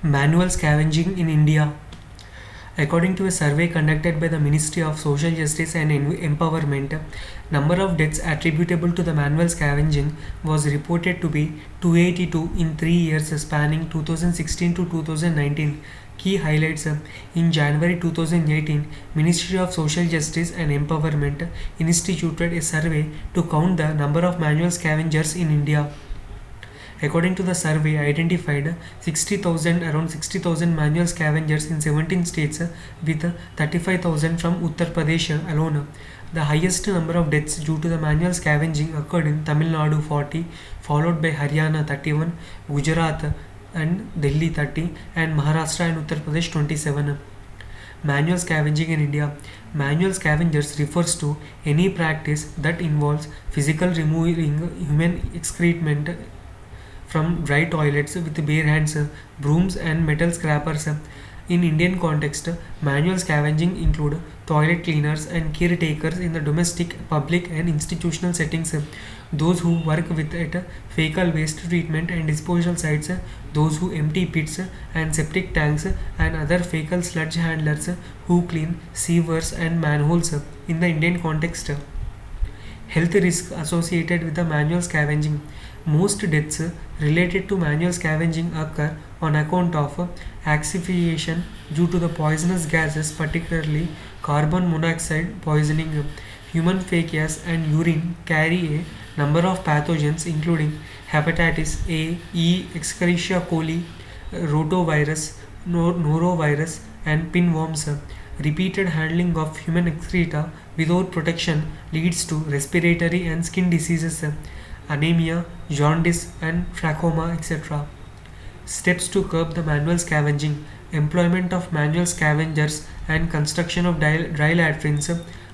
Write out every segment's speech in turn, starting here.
Manual scavenging in India. According to a survey conducted by the Ministry of Social Justice and Empowerment, number of deaths attributable to the manual scavenging was reported to be 282 in 3 years spanning 2016 to 2019. Key highlights: in January 2018, Ministry of Social Justice and Empowerment instituted a survey to count the number of manual scavengers in India. According to the survey, identified 60,000 around 60,000 manual scavengers in 17 states, with 35,000 from Uttar Pradesh alone. The highest number of deaths due to the manual scavenging occurred in Tamil Nadu 40, followed by Haryana 31, Gujarat and Delhi 30, and Maharashtra and Uttar Pradesh 27. Manual scavenging in India. Manual scavengers refers to any practice that involves physical removing human excrement from dry toilets with bare hands, brooms and metal scrapers. In Indian context, manual scavenging include toilet cleaners and caretakers in the domestic, public and institutional settings, those who work with at fecal waste treatment and disposal sites, those who empty pits and septic tanks, and other fecal sludge handlers who clean sewers and manholes. In the Indian context, health risks associated with the manual scavenging. Most deaths related to manual scavenging occur on account of asphyxiation due to the poisonous gases, particularly carbon monoxide poisoning. Human feces and urine carry a number of pathogens including hepatitis A, E, Escherichia coli, rotavirus, norovirus, and pinworms. Repeated handling of human excreta without protection leads to respiratory and skin diseases, anemia, jaundice, and trachoma, etc. Steps to curb the manual scavenging. Employment of manual scavengers and construction of dry latrines.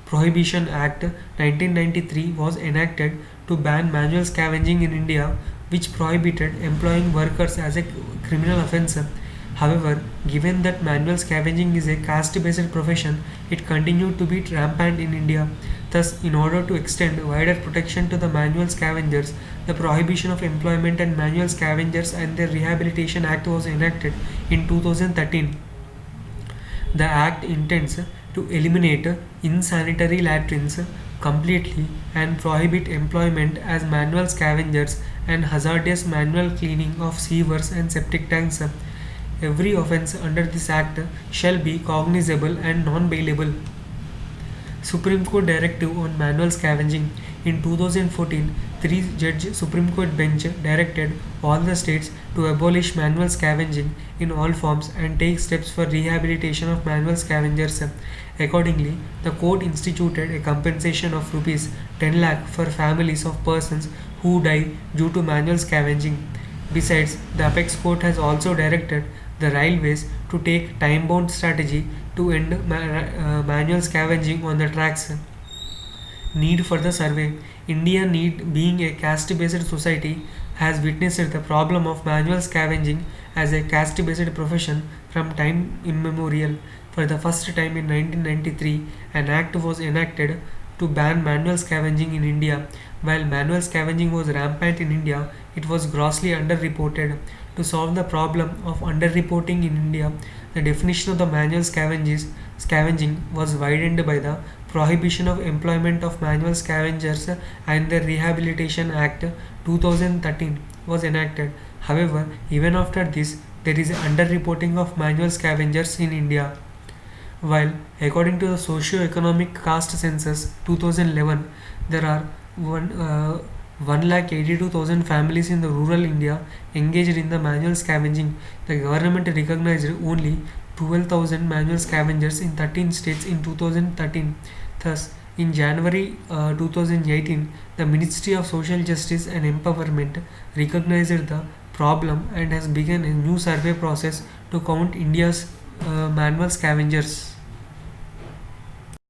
Prohibition Act 1993 was enacted to ban manual scavenging in India, which prohibited employing workers as a criminal offence. However, given that manual scavenging is a caste-based profession, it continued to be rampant in India. Thus, in order to extend wider protection to the manual scavengers, the Prohibition of Employment and Manual Scavengers and the Rehabilitation Act was enacted in 2013. The Act intends to eliminate insanitary latrines completely and prohibit employment as manual scavengers and hazardous manual cleaning of sewers and septic tanks. Every offence under this Act shall be cognizable and non-bailable. Supreme Court Directive on Manual Scavenging. In 2014, three-judge Supreme Court bench directed all the states to abolish manual scavenging in all forms and take steps for rehabilitation of manual scavengers. Accordingly, the court instituted a compensation of rupees 10 lakh for families of persons who die due to manual scavenging. Besides, the Apex Court has also directed the railways to take time-bound strategy to end manual scavenging on the tracks. Need for the survey. India, need being a caste-based society, has witnessed the problem of manual scavenging as a caste-based profession from time immemorial. For the first time in 1993, an act was enacted to ban manual scavenging in India. While manual scavenging was rampant in India, it was grossly underreported. To solve the problem of underreporting in India, the definition of the manual scavenging was widened by the Prohibition of Employment of Manual Scavengers and the Rehabilitation Act 2013 was enacted. However, even after this, there is underreporting of manual scavengers in India. While, according to the Socio-Economic Caste Census 2011, there are 182,000 families in the rural India engaged in the manual scavenging. The government recognized only 12,000 manual scavengers in 13 states in 2013. Thus, in January 2018, the Ministry of Social Justice and Empowerment recognized the problem and has begun a new survey process to count India's manual scavengers.